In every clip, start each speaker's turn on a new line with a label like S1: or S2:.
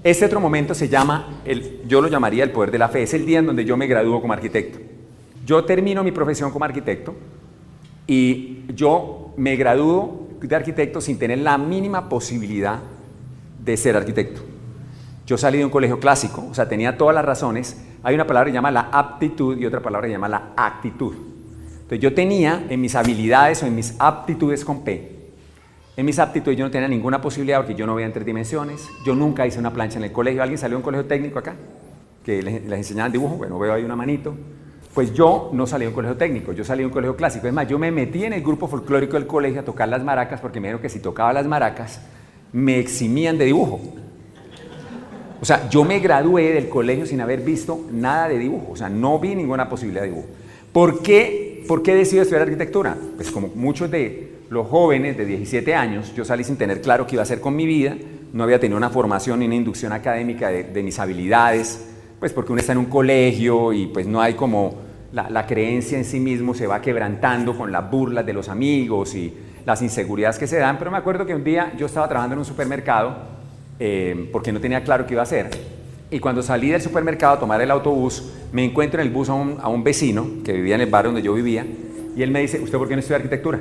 S1: Este otro momento se llama, yo lo llamaría el poder de la fe, es el día en donde yo me gradúo como arquitecto. Yo termino mi profesión como arquitecto y yo me gradúo de arquitecto sin tener la mínima posibilidad de ser arquitecto. Yo salí de un colegio clásico, o sea, tenía todas las razones. Hay una palabra que se llama la aptitud y otra palabra que se llama la actitud. Entonces yo tenía en mis habilidades o en mis aptitudes con P, en mis aptitudes yo no tenía ninguna posibilidad porque yo no veía en 3 dimensiones, yo nunca hice una plancha en el colegio. ¿Alguien salió de un colegio técnico acá? Que les enseñaban dibujo, bueno, veo ahí una manito. Pues yo no salí de un colegio técnico, yo salí de un colegio clásico. Es más, yo me metí en el grupo folclórico del colegio a tocar las maracas porque me dijeron que si tocaba las maracas me eximían de dibujo. O sea, yo me gradué del colegio sin haber visto nada de dibujo, o sea, no vi ninguna posibilidad de dibujo. ¿Por qué decidí estudiar arquitectura? Pues como muchos de los jóvenes de 17 años, yo salí sin tener claro qué iba a hacer con mi vida, no había tenido una formación ni una inducción académica de mis habilidades, pues porque uno está en un colegio y pues no hay como la creencia en sí mismo se va quebrantando con las burlas de los amigos y las inseguridades que se dan. Pero me acuerdo que un día yo estaba trabajando en un supermercado porque no tenía claro qué iba a hacer, y cuando salí del supermercado a tomar el autobús me encuentro en el bus a un vecino que vivía en el barrio donde yo vivía y él me dice: ¿usted por qué no estudia arquitectura?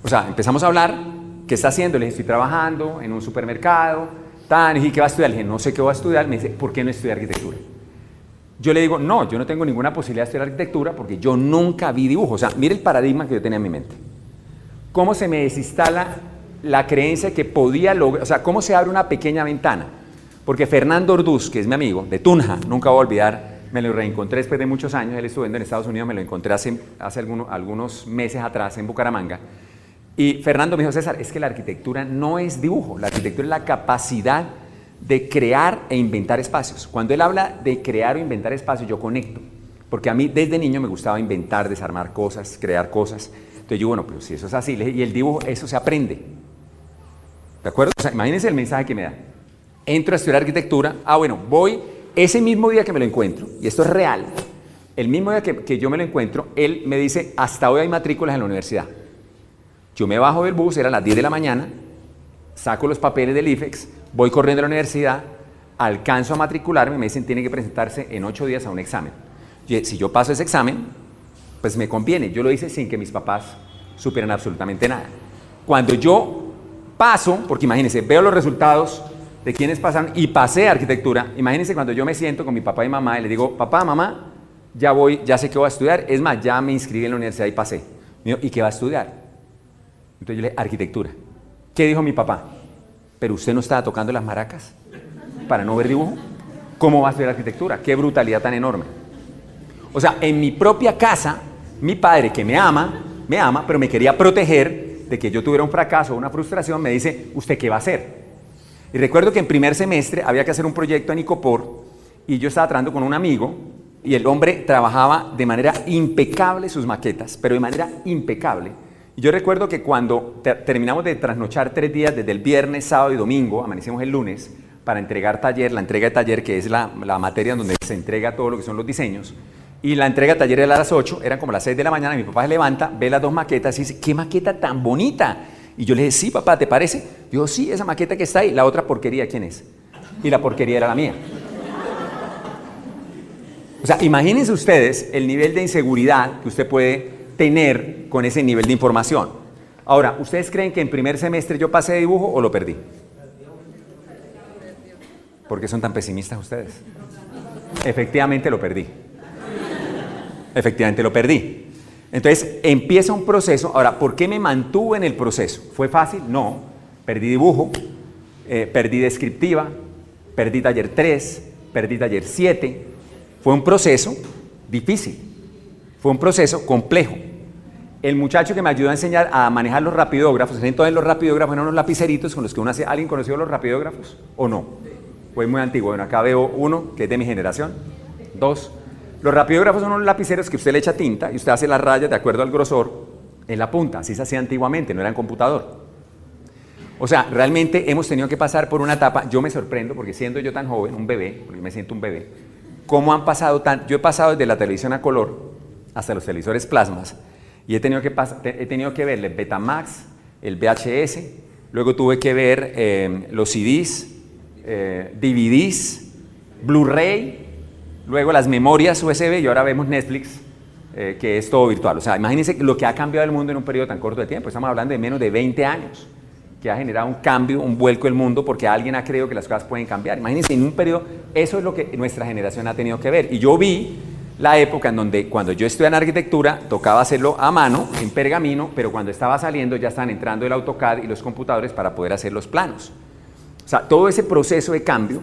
S1: O sea, empezamos a hablar. ¿Qué está haciendo? Le dije: estoy trabajando en un supermercado. Y dije: ¿qué va a estudiar? Le dije: no sé qué voy a estudiar. Me dice: ¿por qué no estudia arquitectura? Yo le digo: no, yo no tengo ninguna posibilidad de estudiar arquitectura porque yo nunca vi dibujo. O sea, mire el paradigma que yo tenía en mi mente. ¿Cómo se me desinstala la creencia que podía lograr? O sea, ¿cómo se abre una pequeña ventana? Porque Fernando Orduz, que es mi amigo, de Tunja, nunca voy a olvidar, me lo reencontré después de muchos años. Él estuvo en Estados Unidos, me lo encontré hace algunos meses atrás en Bucaramanga. Y Fernando me dijo: César, es que la arquitectura no es dibujo, la arquitectura es la capacidad de crear e inventar espacios. Cuando él habla de crear o inventar espacios, yo conecto, porque a mí desde niño me gustaba inventar, desarmar cosas, crear cosas. Entonces yo, bueno, pero si eso es así, y el dibujo, eso se aprende. ¿De acuerdo? O sea, imagínense el mensaje que me da. Entro a estudiar arquitectura, bueno, voy, ese mismo día que me lo encuentro, y esto es real, el mismo día que yo me lo encuentro, él me dice: hasta hoy hay matrículas en la universidad. Yo me bajo del bus, eran las 10 de la mañana, saco los papeles del IFEX, voy corriendo a la universidad, alcanzo a matricularme, me dicen: tiene que presentarse en 8 días a un examen. Si yo paso ese examen, pues me conviene. Yo lo hice sin que mis papás supieran absolutamente nada. Cuando yo paso, porque imagínense, veo los resultados de quienes pasaron y pasé a arquitectura, imagínense cuando yo me siento con mi papá y mamá y les digo: papá, mamá, ya voy, ya sé que voy a estudiar, es más, ya me inscribí en la universidad y pasé. Me dijo: ¿y qué va a estudiar? Entonces yo le dije: arquitectura. ¿Qué dijo mi papá? ¿Pero usted no estaba tocando las maracas para no ver dibujo? ¿Cómo va a estudiar arquitectura? ¡Qué brutalidad tan enorme! O sea, en mi propia casa, mi padre, que me ama, pero me quería proteger de que yo tuviera un fracaso o una frustración, me dice: ¿usted qué va a hacer? Y recuerdo que en primer semestre había que hacer un proyecto en Icopor y yo estaba trabajando con un amigo y el hombre trabajaba de manera impecable sus maquetas, pero de manera impecable. Y yo recuerdo que cuando terminamos de trasnochar 3 días, desde el viernes, sábado y domingo, amanecimos el lunes para entregar taller, la entrega de taller, que es la materia donde se entrega todo lo que son los diseños, y la entrega de taller era a las 8, eran como las 6 de la mañana, y mi papá se levanta, ve las 2 maquetas y dice: ¿qué maqueta tan bonita? Y yo le dije: sí, papá, ¿te parece? Dijo: sí, esa maqueta que está ahí. La otra porquería, ¿quién es? Y la porquería era la mía. O sea, imagínense ustedes el nivel de inseguridad que usted puede tener con ese nivel de información. Ahora, ¿ustedes creen que en primer semestre yo pasé de dibujo o lo perdí? ¿Por qué son tan pesimistas ustedes? Efectivamente lo perdí. Efectivamente lo perdí. Entonces empieza un proceso. Ahora, ¿por qué me mantuve en el proceso? ¿Fue fácil? No. Perdí dibujo, perdí descriptiva, perdí taller 3, perdí taller 7. Fue un proceso difícil, fue un proceso complejo. El muchacho que me ayudó a enseñar a manejar los rapidógrafos, entonces los rapidógrafos eran unos lapiceritos con los que uno hacía. ¿Alguien conoció los rapidógrafos o no? Fue muy antiguo. Bueno, acá veo uno que es de mi generación, 2. Los rapidógrafos son unos lapiceros que usted le echa tinta y usted hace las rayas de acuerdo al grosor en la punta. Así se hacía antiguamente, no era en computador. O sea, realmente hemos tenido que pasar por una etapa. Yo me sorprendo porque siendo yo tan joven, un bebé, porque me siento un bebé, cómo han pasado yo he pasado desde la televisión a color hasta los televisores plasmas y he tenido que ver el Betamax, el VHS, luego tuve que ver los CDs, DVDs, Blu-ray, luego las memorias USB y ahora vemos Netflix, que es todo virtual. O sea, imagínense lo que ha cambiado el mundo en un periodo tan corto de tiempo. Estamos hablando de menos de 20 años, que ha generado un cambio, un vuelco el mundo porque alguien ha creído que las cosas pueden cambiar. Imagínense en un periodo, eso es lo que nuestra generación ha tenido que ver. Y yo vi la época en donde cuando yo estudiaba en arquitectura tocaba hacerlo a mano, en pergamino, pero cuando estaba saliendo ya estaban entrando el AutoCAD y los computadores para poder hacer los planos. O sea, todo ese proceso de cambio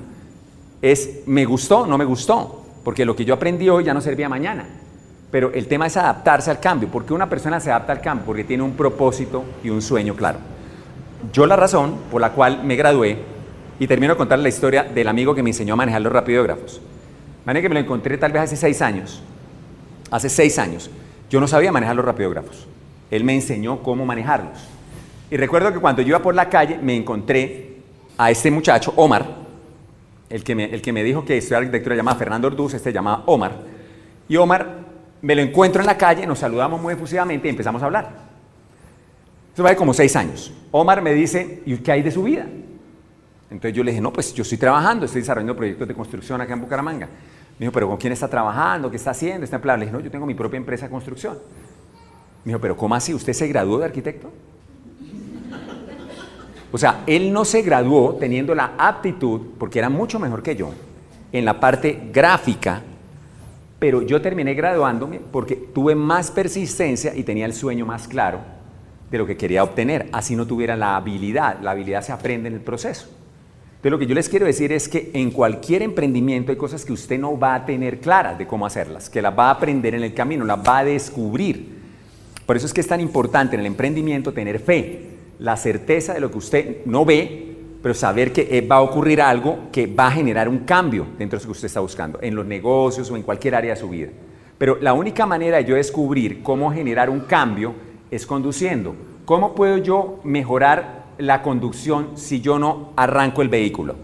S1: es, ¿me gustó? No me gustó, porque lo que yo aprendí hoy ya no servía mañana. Pero el tema es adaptarse al cambio. ¿Por qué una persona se adapta al cambio? Porque tiene un propósito y un sueño claro. Yo la razón por la cual me gradué, y termino de contar la historia del amigo que me enseñó a manejar los rapidógrafos. Imagínate que me lo encontré tal vez hace 6 años. Hace 6 años. Yo no sabía manejar los rapidógrafos. Él me enseñó cómo manejarlos. Y recuerdo que cuando yo iba por la calle me encontré a este muchacho, Omar, el que me dijo que estudiaba arquitectura, se llamaba Fernando Orduz, se llamaba Omar. Y Omar me lo encuentro en la calle, nos saludamos muy efusivamente y empezamos a hablar. Eso va de como 6 años. Omar me dice, ¿y qué hay de su vida? Entonces yo le dije, no, pues yo estoy trabajando, estoy desarrollando proyectos de construcción acá en Bucaramanga. Me dijo, ¿pero con quién está trabajando? ¿Qué está haciendo? ¿Está empleado? Le dije, no, yo tengo mi propia empresa de construcción. Me dijo, ¿pero cómo así? ¿Usted se graduó de arquitecto? O sea, él no se graduó teniendo la aptitud, porque era mucho mejor que yo, en la parte gráfica, pero yo terminé graduándome porque tuve más persistencia y tenía el sueño más claro de lo que quería obtener, así no tuviera la habilidad se aprende en el proceso. Entonces lo que yo les quiero decir es que en cualquier emprendimiento hay cosas que usted no va a tener claras de cómo hacerlas, que las va a aprender en el camino, las va a descubrir. Por eso es que es tan importante en el emprendimiento tener fe, la certeza de lo que usted no ve, pero saber que va a ocurrir algo que va a generar un cambio dentro de lo que usted está buscando, en los negocios o en cualquier área de su vida. Pero la única manera de yo descubrir cómo generar un cambio es conduciendo. ¿Cómo puedo yo mejorar la conducción si yo no arranco el vehículo?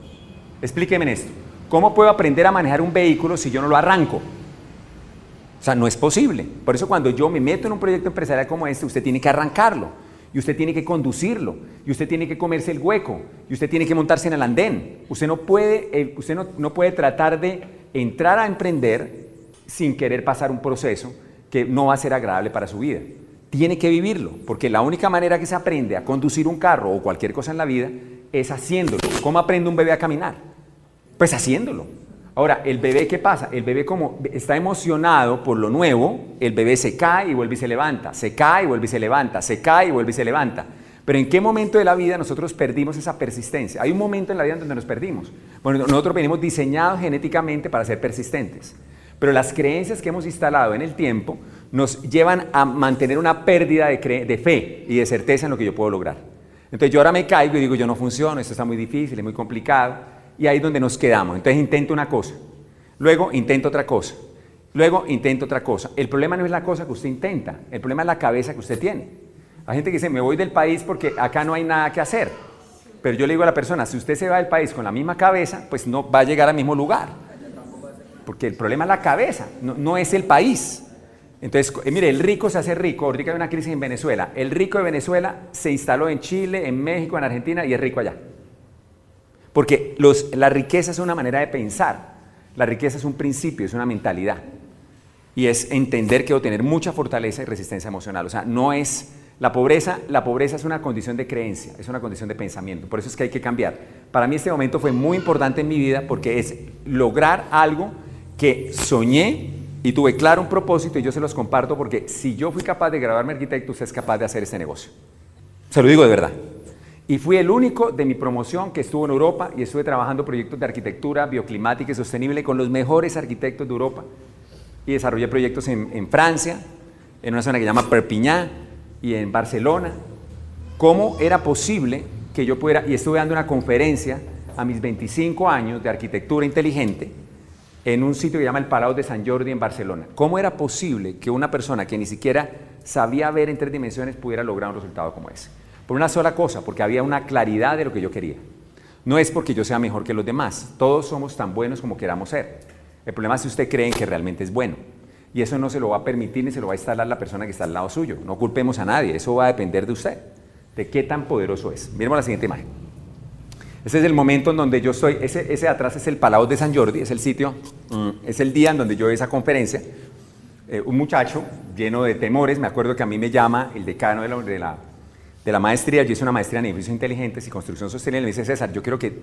S1: Explíqueme en esto. ¿Cómo puedo aprender a manejar un vehículo si yo no lo arranco? O sea, no es posible. Por eso cuando yo me meto en un proyecto empresarial como este, usted tiene que arrancarlo. Y usted tiene que conducirlo. Y usted tiene que comerse el hueco. Y usted tiene que montarse en el andén. Usted no puede tratar de entrar a emprender sin querer pasar un proceso que no va a ser agradable para su vida. Tiene que vivirlo, porque la única manera que se aprende a conducir un carro o cualquier cosa en la vida es haciéndolo. ¿Cómo aprende un bebé a caminar? Pues haciéndolo. Ahora, ¿el bebé qué pasa? El bebé como está emocionado por lo nuevo, el bebé se cae y vuelve y se levanta, se cae y vuelve y se levanta, se cae y vuelve y se levanta. Pero ¿en qué momento de la vida nosotros perdimos esa persistencia? Hay un momento en la vida donde nos perdimos. Bueno, nosotros venimos diseñados genéticamente para ser persistentes. Pero las creencias que hemos instalado en el tiempo nos llevan a mantener una pérdida de fe y de certeza en lo que yo puedo lograr. Entonces yo ahora me caigo y digo, yo no funciono, esto está muy difícil, es muy complicado, y ahí es donde nos quedamos. Entonces intento una cosa, luego intento otra cosa, luego intento otra cosa. El problema no es la cosa que usted intenta, el problema es la cabeza que usted tiene. Hay gente que dice, me voy del país porque acá no hay nada que hacer. Pero yo le digo a la persona, si usted se va del país con la misma cabeza, pues no va a llegar al mismo lugar. Porque el problema es la cabeza, no es el país. Entonces, mire, el rico se hace rico. Ahorita hay una crisis en Venezuela. El rico de Venezuela se instaló en Chile, en México, en Argentina y es rico allá. Porque la riqueza es una manera de pensar. La riqueza es un principio, es una mentalidad. Y es entender que debo tener mucha fortaleza y resistencia emocional. O sea, no es la pobreza es una condición de creencia, es una condición de pensamiento. Por eso es que hay que cambiar. Para mí este momento fue muy importante en mi vida porque es lograr algo que soñé y tuve claro un propósito y yo se los comparto porque si yo fui capaz de graduarme arquitecto, usted es capaz de hacer este negocio. Se lo digo de verdad. Y fui el único de mi promoción que estuvo en Europa y estuve trabajando proyectos de arquitectura bioclimática y sostenible con los mejores arquitectos de Europa. Y desarrollé proyectos en Francia, en una zona que se llama Perpiñán y en Barcelona. ¿Cómo era posible que yo pudiera? Y estuve dando una conferencia a mis 25 años de arquitectura inteligente en un sitio que se llama el Palau de Sant Jordi en Barcelona. ¿Cómo era posible que una persona que ni siquiera sabía ver en 3 dimensiones pudiera lograr un resultado como ese? Por una sola cosa, porque había una claridad de lo que yo quería. No es porque yo sea mejor que los demás, todos somos tan buenos como queramos ser. El problema es si usted cree que realmente es bueno. Y eso no se lo va a permitir ni se lo va a instalar la persona que está al lado suyo. No culpemos a nadie, eso va a depender de usted, de qué tan poderoso es. Miremos la siguiente imagen. Ese es el momento en donde yo estoy, ese de atrás es el Palau de Sant Jordi, es el sitio, es el día en donde yo doy esa conferencia. Un muchacho lleno de temores, me acuerdo que a mí me llama el decano de la maestría, yo hice una maestría en edificios inteligentes y construcción sostenible, y me dice, César, yo quiero que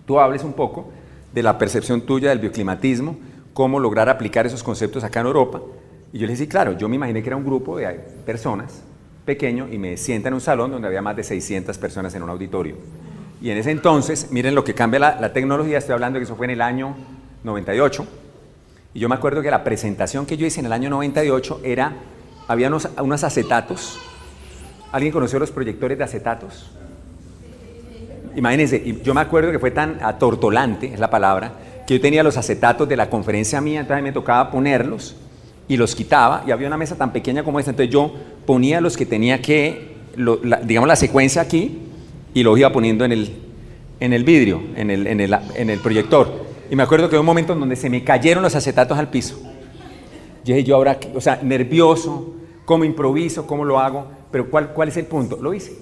S1: tú hables un poco de la percepción tuya del bioclimatismo, cómo lograr aplicar esos conceptos acá en Europa. Y yo le dije, sí, claro, yo me imaginé que era un grupo de personas pequeño y me sienta en un salón donde había más de 600 personas en un auditorio. Y en ese entonces, miren lo que cambia la tecnología, estoy hablando que eso fue en el año 98, y yo me acuerdo que la presentación que yo hice en el año 98 había unos acetatos. ¿Alguien conoció los proyectores de acetatos? Imagínense, y yo me acuerdo que fue tan atortolante, es la palabra, que yo tenía los acetatos de la conferencia mía, entonces me tocaba ponerlos y los quitaba, y había una mesa tan pequeña como esta, entonces yo ponía los que tenía que, digamos la secuencia aquí, y los iba poniendo en el vidrio, en el proyector. Y me acuerdo que hubo un momento en donde se me cayeron los acetatos al piso. Yo dije, yo ahora, o sea, nervioso, ¿cómo improviso? ¿Cómo lo hago? Pero ¿cuál es el punto? Lo hice.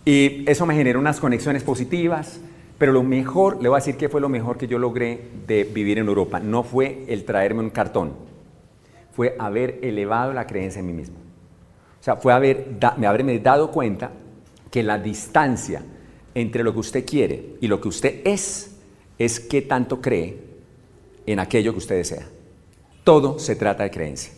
S1: Y eso me generó unas conexiones positivas, pero lo mejor, le voy a decir que fue lo mejor que yo logré de vivir en Europa. No fue el traerme un cartón, fue haber elevado la creencia en mí mismo. O sea, fue haberme dado cuenta que la distancia entre lo que usted quiere y lo que usted es qué tanto cree en aquello que usted desea. Todo se trata de creencia.